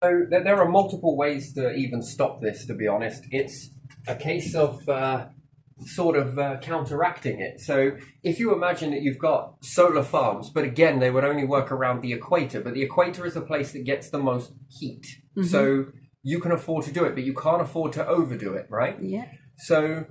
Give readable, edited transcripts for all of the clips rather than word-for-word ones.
So there are multiple ways to even stop this, to be honest. It's a case of counteracting it. So if you imagine that you've got solar farms, but again, they would only work around the equator, but the equator is the place that gets the most heat. Mm-hmm. So you can afford to do it, but you can't afford to overdo it, right? Yeah. So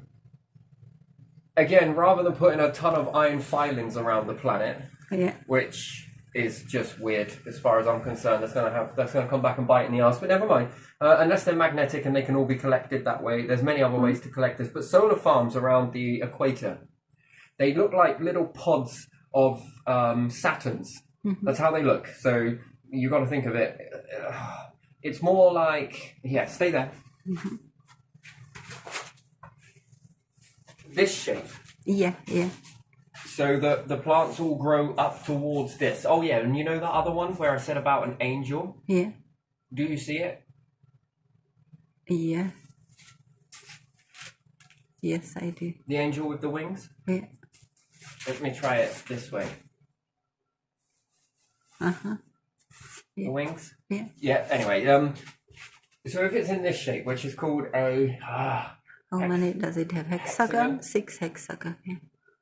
again, rather than putting a ton of iron filings around the planet, yeah, which is just weird as far as I'm concerned, that's gonna come back and bite in the ass. But never mind. Unless they're magnetic and they can all be collected that way, there's many other ways to collect this. But solar farms around the equator, they look like little pods of Saturns. Mm-hmm. That's how they look. So you got to think of it. It's more like, yeah, stay there. Mm-hmm. This shape. Yeah, yeah. So the plants all grow up towards this. Oh yeah, and you know that other one where I said about an angel? Yeah. Do you see it? Yeah. Yes, I do. The angel with the wings? Yeah. Let me try it this way. Uh-huh. Yeah. The wings? Yeah. Yeah, anyway, so if it's in this shape, which is called a... how many does it have? Hexagon? 6 hexagon, yeah.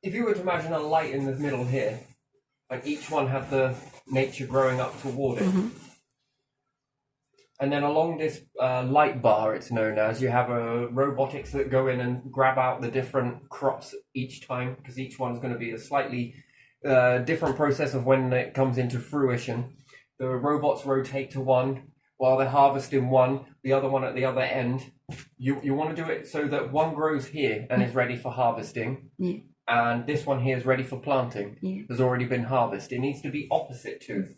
If you were to imagine a light in the middle here, like each one had the nature growing up toward it. Mm-hmm. And then along this light bar, it's known as, you have robotics that go in and grab out the different crops each time, because each one's going to be a slightly different process of when it comes into fruition. The robots rotate to one while they're harvesting one, the other one at the other end. You want to do it so that one grows here and is ready for harvesting. Yeah. And this one here is ready for planting. Yeah. Has already been harvested. It needs to be opposite too.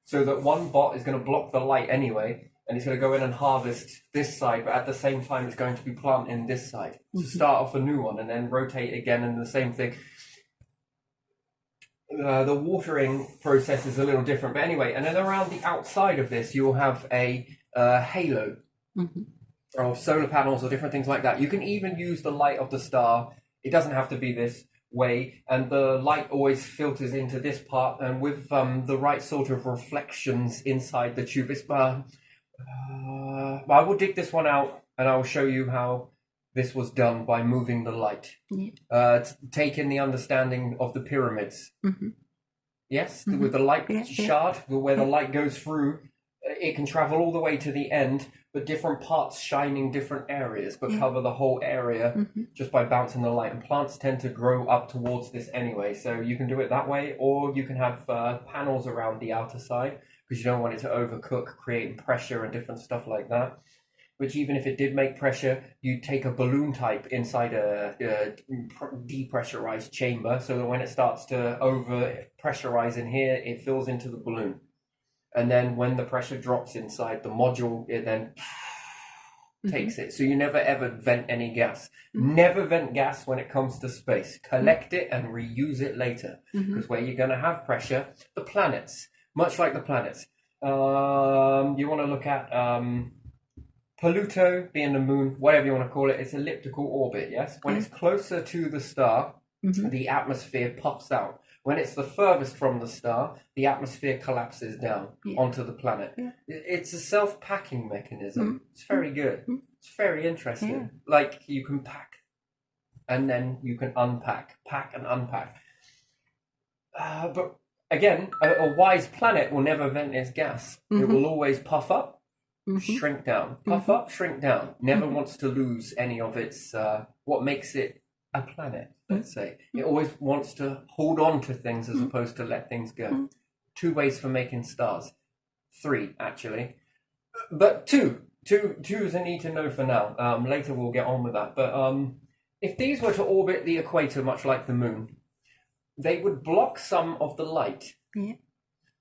So that one bot is going to block the light anyway, and it's going to go in and harvest this side, but at the same time it's going to be planting this side. So start off a new one and then rotate again and the same thing. The watering process is a little different, but anyway, and then around the outside of this you'll have a halo of solar panels or different things like that. You can even use the light of the star. It doesn't have to be this way, and the light always filters into this part, and with the right sort of reflections inside the tube. I will dig this one out and I will show you how this was done by moving the light. Yeah. Take in the understanding of the pyramids. Mm-hmm. Yes, with the light shard, where the light goes through, it can travel all the way to the end, but different parts shining different areas, but cover the whole area just by bouncing the light. And plants tend to grow up towards this anyway, so you can do it that way, or you can have panels around the outer side, because you don't want it to overcook, creating pressure and different stuff like that. Which even if it did make pressure, you take a balloon type inside a depressurized chamber, so that when it starts to over pressurize in here, it fills into the balloon. And then when the pressure drops inside the module, it then takes it. So you never ever vent any gas. Never vent gas when it comes to space. Collect it and reuse it later. Because where you're going to have pressure, the planets, much like the planets. You want to look at Pluto being the moon, whatever you want to call it. It's elliptical orbit, yes? When it's closer to the star, the atmosphere puffs out. When it's the furthest from the star, the atmosphere collapses down onto the planet. Yeah. It's a self-packing mechanism. It's very good. It's very interesting. Yeah. Like, you can pack, and then you can unpack. Pack and unpack. But, again, a wise planet will never vent its gas. It will always puff up, shrink down. Puff up, shrink down. Never wants to lose any of its, what makes it a planet, let's say. It always wants to hold on to things as opposed to let things go. 2 ways for making stars. 3, actually. But 2 is a need to know for now. Later we'll get on with that. But if these were to orbit the equator, much like the moon, they would block some of the light. Yeah.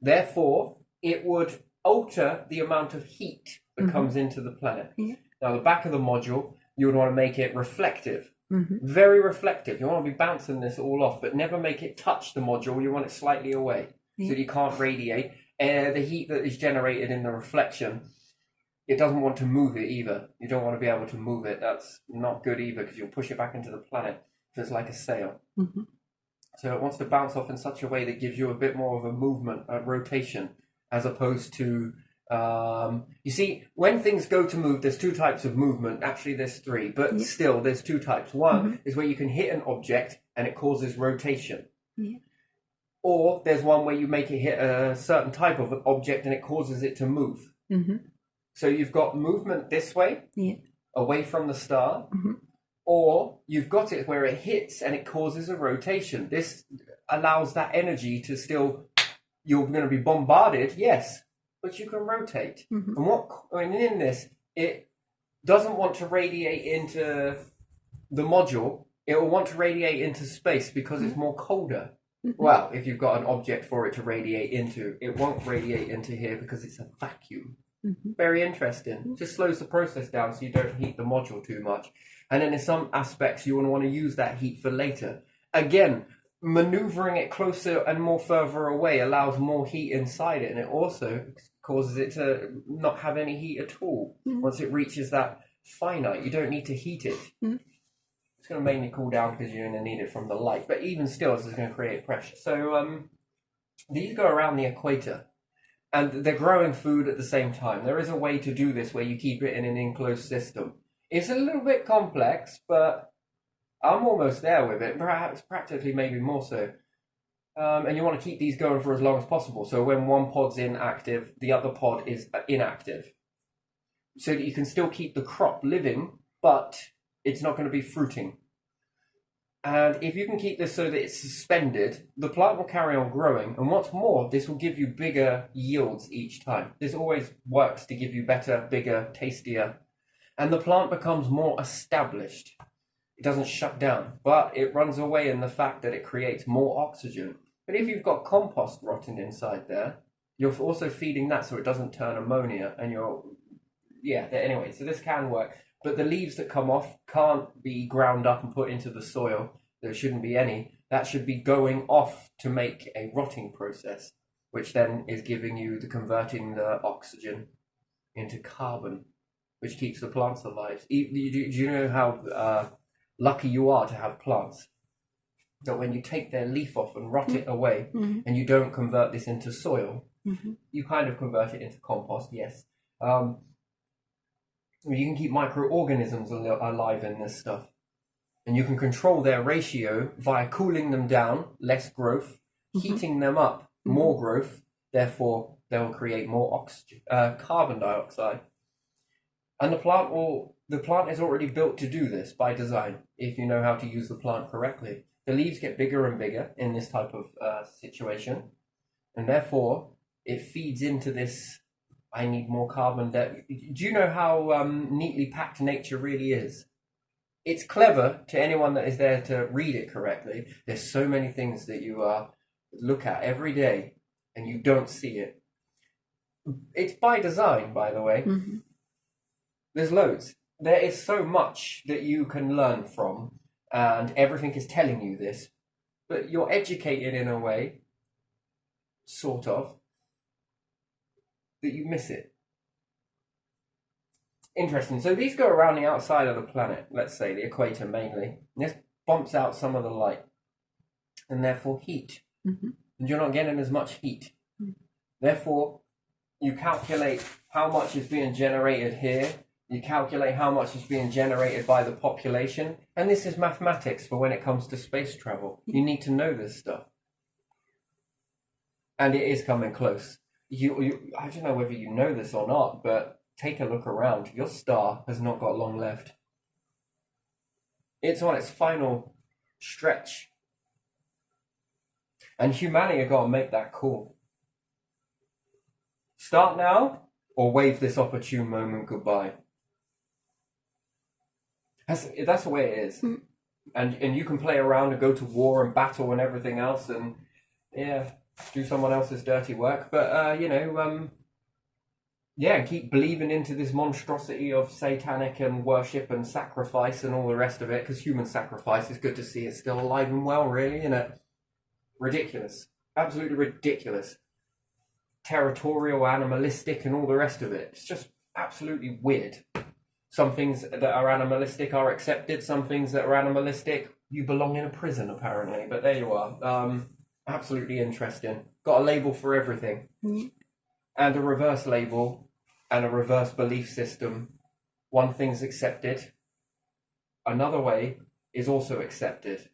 Therefore, it would alter the amount of heat that comes into the planet. Yeah. Now, the back of the module, you would want to make it reflective. Very reflective. You want to be bouncing this all off, but never make it touch the module. You want it slightly away so that you can't radiate. The heat that is generated in the reflection, it doesn't want to move it either. You don't want to be able to move it. That's not good either, because you'll push it back into the planet if it's like a sail. So it wants to bounce off in such a way that gives you a bit more of a movement, a rotation, as opposed to You see, when things go to move, there's two types of movement. Actually, there's three, but still, there's two types. One is where you can hit an object and it causes rotation. Or there's one where you make it hit a certain type of an object and it causes it to move. So you've got movement this way, away from the star, or you've got it where it hits and it causes a rotation. This allows that energy to still, you're going to be bombarded, yes, but you can rotate. And in this, it doesn't want to radiate into the module. It will want to radiate into space because it's more colder. Well, if you've got an object for it to radiate into, it won't radiate into here because it's a vacuum. Very interesting. Just slows the process down so you don't heat the module too much. And then in some aspects, you want to use that heat for later. Again, maneuvering it closer and more further away allows more heat inside it, and it also causes it to not have any heat at all. Once it reaches that finite, you don't need to heat it. It's going to mainly cool down because you're going to need it from the light, but even still, this is going to create pressure. So these go around the equator, and they're growing food at the same time. There is a way to do this where you keep it in an enclosed system. It's a little bit complex, but I'm almost there with it, perhaps practically maybe more so. And you want to keep these going for as long as possible. So when one pod's inactive, the other pod is inactive. So that you can still keep the crop living, but it's not going to be fruiting. And if you can keep this so that it's suspended, the plant will carry on growing. And what's more, this will give you bigger yields each time. This always works to give you better, bigger, tastier. And the plant becomes more established. It doesn't shut down, but it runs away in the fact that it creates more oxygen. But if you've got compost rotting inside there, you're also feeding that so it doesn't turn ammonia. And anyway, so this can work. But the leaves that come off can't be ground up and put into the soil. There shouldn't be any. That should be going off to make a rotting process, which then is giving you converting the oxygen into carbon, which keeps the plants alive. Do you know how lucky you are to have plants? That when you take their leaf off and rot it away, and you don't convert this into soil, you kind of convert it into compost, yes. You can keep microorganisms alive in this stuff. And you can control their ratio via cooling them down, less growth, heating them up, more growth, therefore they will create more oxygen, carbon dioxide. And the plant is already built to do this by design, if you know how to use the plant correctly. The leaves get bigger and bigger in this type of situation, and therefore it feeds into this, I need more carbon. Do you know how neatly packed nature really is? It's clever to anyone that is there to read it correctly. There's so many things that you look at every day and you don't see it. It's by design, by the way. There's loads. There is so much that you can learn from, and everything is telling you this, but you're educated in a way, sort of, that you miss it. Interesting. So these go around the outside of the planet, let's say the equator mainly. And this bumps out some of the light, and therefore heat. And you're not getting as much heat. Therefore, you calculate how much is being generated here. You calculate how much is being generated by the population. And this is mathematics for when it comes to space travel. You need to know this stuff. And it is coming close. I don't know whether you know this or not, but take a look around. Your star has not got long left. It's on its final stretch. And humanity have got to make that call. Start now or wave this opportune moment goodbye. That's the way it is. And you can play around and go to war and battle and everything else and, do someone else's dirty work. But, keep believing into this monstrosity of satanic and worship and sacrifice and all the rest of it, because human sacrifice is good to see it still alive and well, really, isn't it? Ridiculous. Absolutely ridiculous. Territorial, animalistic, and all the rest of it. It's just absolutely weird. Some things that are animalistic are accepted. Some things that are animalistic, you belong in a prison, apparently. But there you are. Absolutely interesting. Got a label for everything. And a reverse label and a reverse belief system, one thing's accepted, another way is also accepted.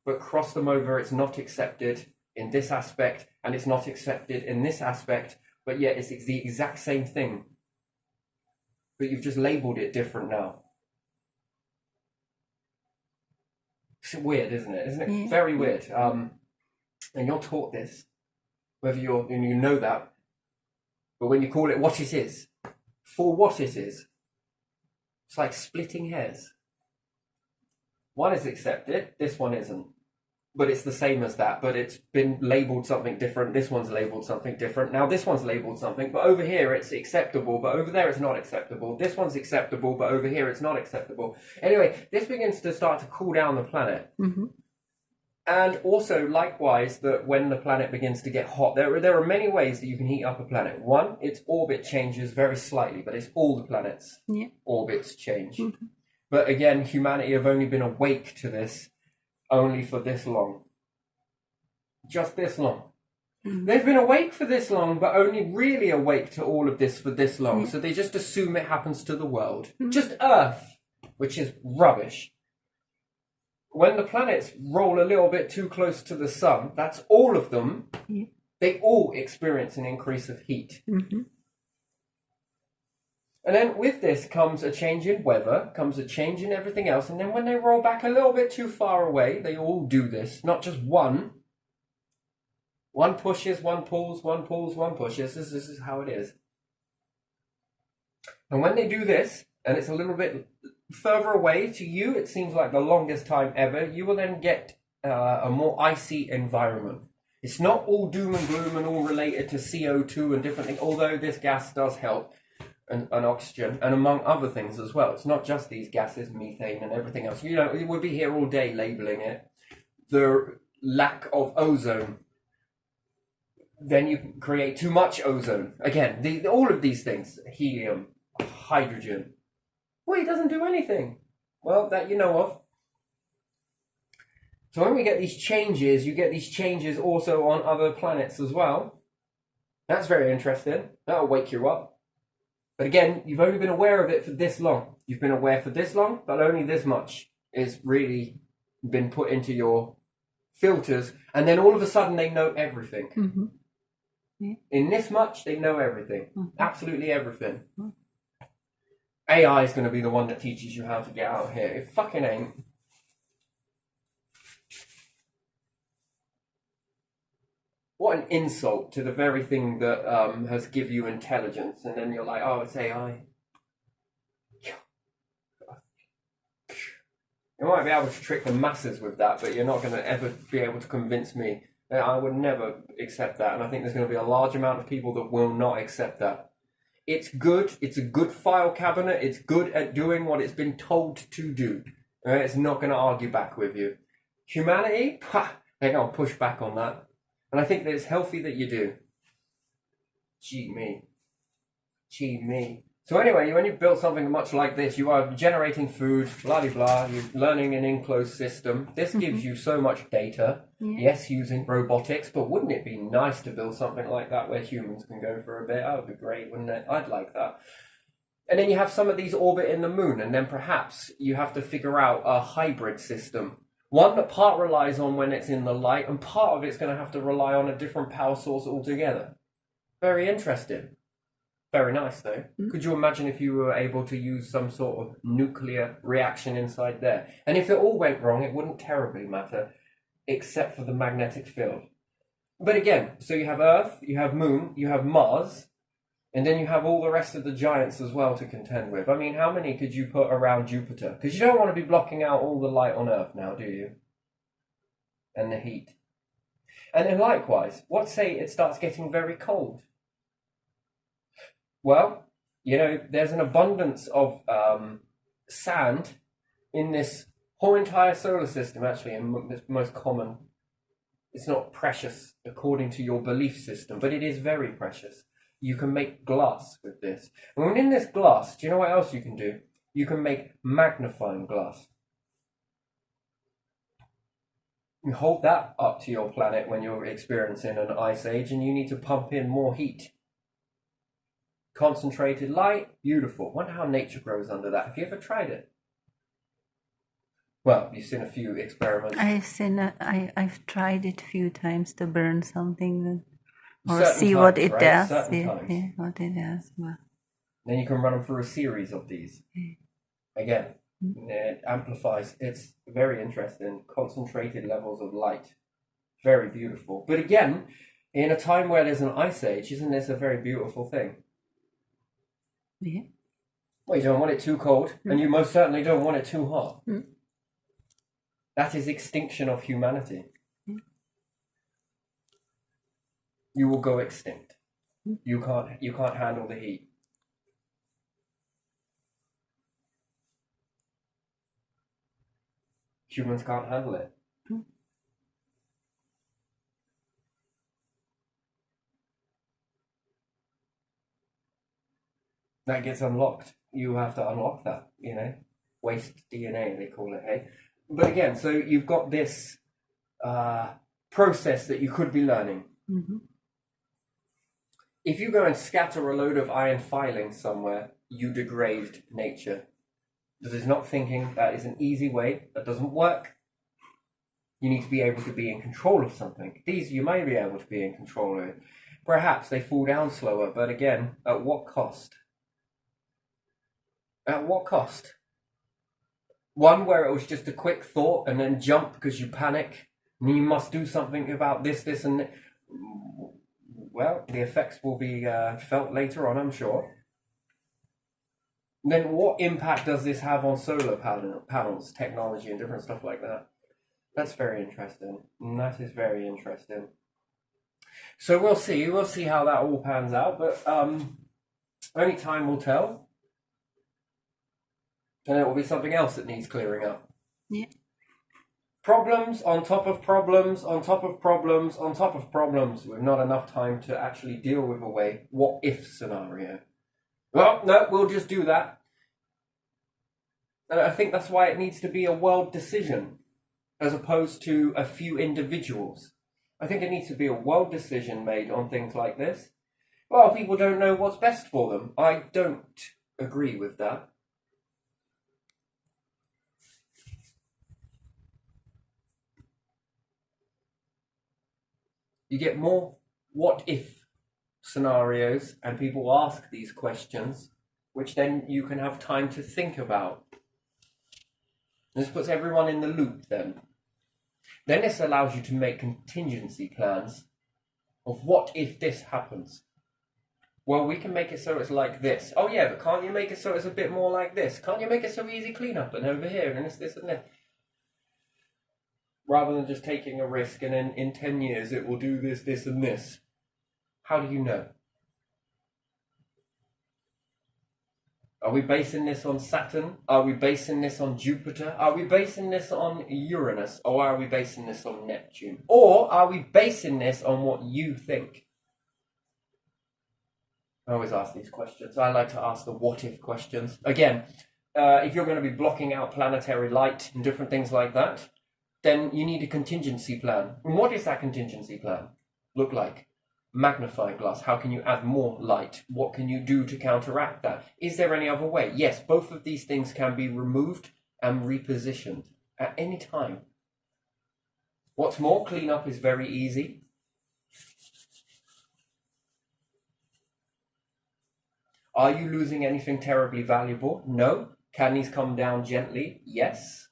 But cross them over, it's not accepted in this aspect, and it's not accepted in this aspect, but yet it's the exact same thing. But you've just labeled it different now. It's weird, isn't it? Isn't it? Yeah. Very weird. And you're taught this, whether you know that, but when you call it what it is, for what it is, it's like splitting hairs. One is accepted, this one isn't. But it's the same as that, but it's been labelled something different. This one's labelled something different. Now this one's labelled something, but over here it's acceptable, but over there it's not acceptable. This one's acceptable, but over here it's not acceptable. Anyway, this begins to start to cool down the planet. Mm-hmm. And also, likewise, that when the planet begins to get hot, there are many ways that you can heat up a planet. One, its orbit changes very slightly, but it's all the planets' orbits change. Mm-hmm. But again, humanity have only been awake to this only for this long. Just this long. Mm-hmm. They've been awake for this long, but only really awake to all of this for this long. Mm-hmm. So they just assume it happens to the world. Mm-hmm. Just Earth, which is rubbish. When the planets roll a little bit too close to the sun, that's all of them. Yeah. They all experience an increase of heat. Mm-hmm. And then with this comes a change in weather, comes a change in everything else. And then when they roll back a little bit too far away, they all do this, not just one. One pushes, one pulls, one pulls, one pushes. This is how it is. And when they do this, and it's a little bit further away to you, it seems like the longest time ever, you will then get a more icy environment. It's not all doom and gloom and all related to CO2 and different things, although this gas does help. And oxygen, and among other things as well. It's not just these gases, methane and everything else. You know, we'll be here all day labeling it. The lack of ozone. Then you create too much ozone. Again, all of these things. Helium, hydrogen. Well, it doesn't do anything. Well, that you know of. So when we get these changes, you get these changes also on other planets as well. That's very interesting. That'll wake you up. But again, you've only been aware of it for this long. You've been aware for this long, but only this much is really been put into your filters. And then all of a sudden they know everything. Mm-hmm. Yeah. In this much, they know everything. Mm-hmm. Absolutely everything. Mm-hmm. AI is going to be the one that teaches you how to get out of here. It fucking ain't. What an insult to the very thing that has give you intelligence, and then you're like, oh, it's AI. You might be able to trick the masses with that, but you're not going to ever be able to convince me. I would never accept that, and I think there's going to be a large amount of people that will not accept that. It's good. It's a good file cabinet. It's good at doing what it's been told to do. It's not going to argue back with you. Humanity, they're going to push back on that. And I think that it's healthy that you do. Gee me. So anyway, when you've built something much like this, you are generating food, blah, blah, blah. You're learning an enclosed system. This gives you so much data. Yeah. Yes, using robotics, but wouldn't it be nice to build something like that where humans can go for a bit? That would be great, wouldn't it? I'd like that. And then you have some of these orbiting the moon, and then perhaps you have to figure out a hybrid system. One that part relies on when it's in the light, and part of it's going to have to rely on a different power source altogether. Very interesting. Very nice, though. Mm-hmm. Could you imagine if you were able to use some sort of nuclear reaction inside there? And if it all went wrong, it wouldn't terribly matter, except for the magnetic field. But again, so you have Earth, you have Moon, you have Mars, and then you have all the rest of the giants as well to contend with. I mean, how many could you put around Jupiter? Because you don't want to be blocking out all the light on Earth now, do you? And the heat. And then likewise, what say it starts getting very cold? Well, you know, there's an abundance of sand in this whole entire solar system, actually, and it's most common. It's not precious according to your belief system, but it is very precious. You can make glass with this. And when in this glass, do you know what else you can do? You can make magnifying glass. You hold that up to your planet when you're experiencing an ice age and you need to pump in more heat. Concentrated light, beautiful. Wonder how nature grows under that. Have you ever tried it? Well, you've seen a few experiments. I've tried it a few times to burn something or Certain see times, what it right? does. Certain Yeah, times. yeah, what it does. Well, then you can run them through a series of these. Again, it amplifies. It's very interesting. Concentrated levels of light. Very beautiful. But again, in a time where there's an ice age, isn't this a very beautiful thing? yeah. Well, you don't want it too cold, and you most certainly don't want it too hot. That is extinction of humanity. You will go extinct. You can't handle the heat. Humans can't handle it. That gets unlocked. You have to unlock that, waste DNA, they call it, hey? But again, so you've got this process that you could be learning. If you go and scatter a load of iron filings somewhere, you degrade nature. This is not thinking. That is an easy way. That doesn't work. You need to be able to be in control of something. These you may be able to be in control of. Perhaps they fall down slower, but again, at what cost? At what cost? One where it was just a quick thought and then jump because you panic and you must do something about this, and that. Well, the effects will be felt later on, I'm sure. Then what impact does this have on solar panels, technology and different stuff like that? That's very interesting. That is very interesting. So we'll see how that all pans out, but only time will tell. And it will be something else that needs clearing up. Yeah. Problems on top of problems on top of problems on top of problems with not enough time to actually deal with a what if scenario. Well, no, we'll just do that. And I think that's why it needs to be a world decision as opposed to a few individuals. I think it needs to be a world decision made on things like this. Well, people don't know what's best for them. I don't agree with that. You get more what if scenarios and people ask these questions, which then you can have time to think about. This puts everyone in the loop then. Then this allows you to make contingency plans of what if this happens. Well, we can make it so it's like this. Oh yeah, but can't you make it so it's a bit more like this? Can't you make it so easy cleanup and over here and this and that? Rather than just taking a risk and then in 10 years it will do this, this and this. How do you know? Are we basing this on Saturn? Are we basing this on Jupiter? Are we basing this on Uranus? Or are we basing this on Neptune? Or are we basing this on what you think? I always ask these questions. I like to ask the what if questions. Again, if you're going to be blocking out planetary light and different things like that, then you need a contingency plan. And what does that contingency plan look like? Magnifying glass. How can you add more light? What can you do to counteract that? Is there any other way? Yes, both of these things can be removed and repositioned at any time. What's more, cleanup is very easy. Are you losing anything terribly valuable? No. Can these come down gently? Yes.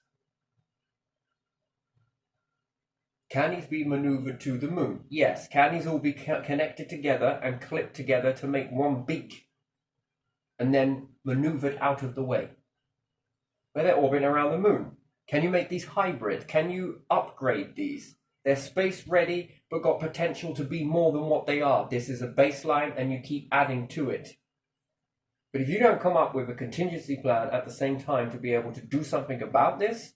Can these be maneuvered to the moon? Yes. Can these all be connected together and clipped together to make one beak and then maneuvered out of the way? Where they're orbiting around the moon. Can you make these hybrid? Can you upgrade these? They're space ready, but got potential to be more than what they are. This is a baseline and you keep adding to it. But if you don't come up with a contingency plan at the same time to be able to do something about this,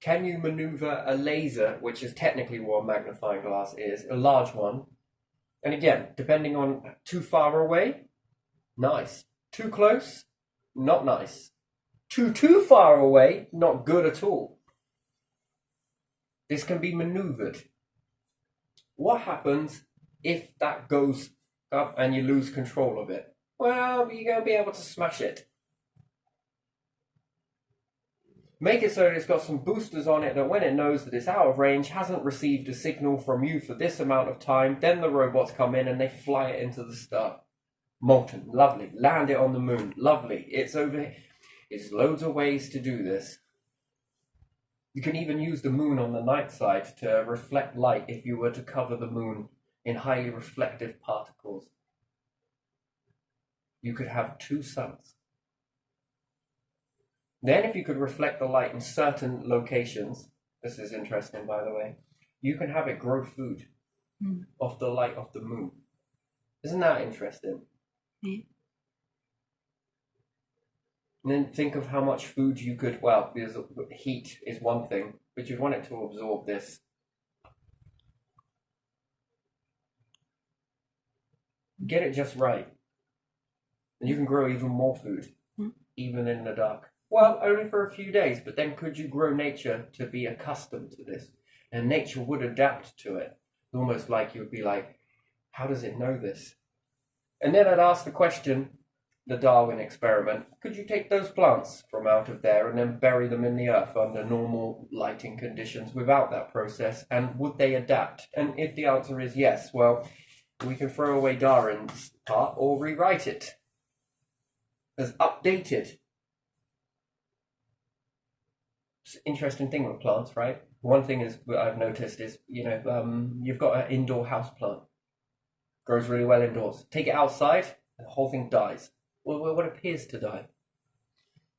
can you maneuver a laser, which is technically what a magnifying glass is, a large one? And again, depending on too far away, nice. Too close, not nice. Too far away, not good at all. This can be maneuvered. What happens if that goes up and you lose control of it. Well, you're going to be able to smash it. Make it so that it's got some boosters on it that when it knows that it's out of range, hasn't received a signal from you for this amount of time, then the robots come in and they fly it into the star. Molten, lovely. Land it on the moon, lovely. It's over. There's loads of ways to do this. You can even use the moon on the night side to reflect light if you were to cover the moon in highly reflective particles. You could have 2 suns. Then if you could reflect the light in certain locations, this is interesting by the way, you can have it grow food off the light of the moon. Isn't that interesting? Yeah. And then think of how much food you could, well, because heat is one thing, but you'd want it to absorb this. Get it just right. And you can grow even more food, even in the dark. Well, only for a few days, but then could you grow nature to be accustomed to this? And nature would adapt to it. Almost like you would be like, how does it know this? And then I'd ask the question, the Darwin experiment, could you take those plants from out of there and then bury them in the earth under normal lighting conditions without that process? And would they adapt? And if the answer is yes, well, we can throw away Darwin's part or rewrite it as updated. It's an interesting thing with plants, right? One thing is what I've noticed is, you've got an indoor house plant. Grows really well indoors. Take it outside, and the whole thing dies. Well, what appears to die.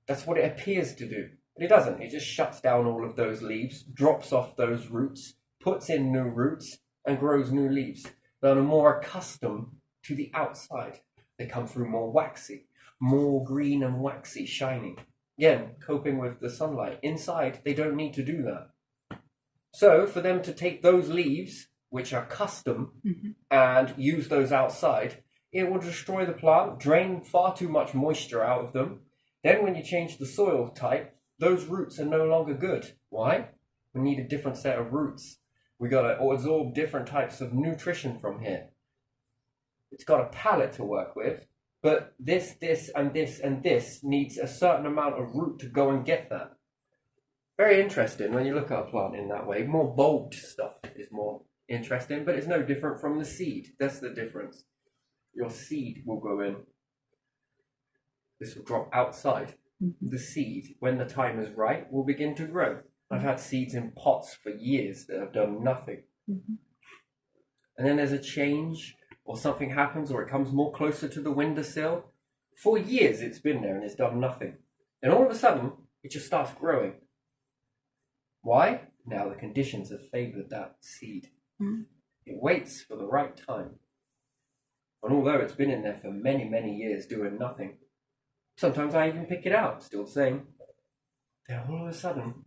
That's what it appears to do. But it doesn't. It just shuts down all of those leaves, drops off those roots, puts in new roots, and grows new leaves that are more accustomed to the outside. They come through more waxy, more green and waxy, shiny. Again, coping with the sunlight. Inside, they don't need to do that. So, for them to take those leaves, which are custom, and use those outside, it will destroy the plant, drain far too much moisture out of them. Then when you change the soil type, those roots are no longer good. Why? We need a different set of roots. We got to absorb different types of nutrition from here. It's got a palette to work with, but this, and this, and this needs a certain amount of root to go and get that. Very interesting when you look at a plant in that way. More bulbed stuff is more interesting, but it's no different from the seed. That's the difference. Your seed will go in. This will drop outside. The seed, when the time is right, will begin to grow. I've had seeds in pots for years that have done nothing. And then there's a change, or something happens, or it comes more closer to the windowsill. For years it's been there and it's done nothing. And all of a sudden, it just starts growing. Why? Now the conditions have favored that seed. It waits for the right time. And although it's been in there for many, many years doing nothing, sometimes I even pick it out, still the same. Then all of a sudden,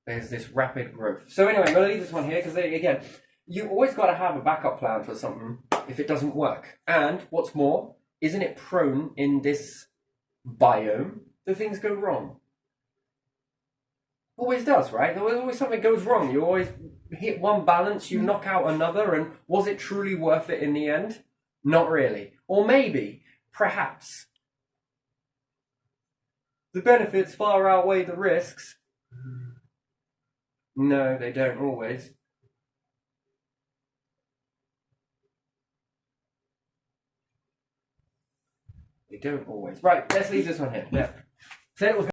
there's this rapid growth. So anyway, I'm going to leave this one here because, again, you always got to have a backup plan for something if it doesn't work. And what's more, isn't it prone in this biome that things go wrong? Always does, right? There's always something goes wrong. You always hit one balance, you knock out another, and was it truly worth it in the end? Not really. Or maybe, perhaps, the benefits far outweigh the risks. No, they don't always. They don't always. Right, let's leave this one here. Yeah. Said it was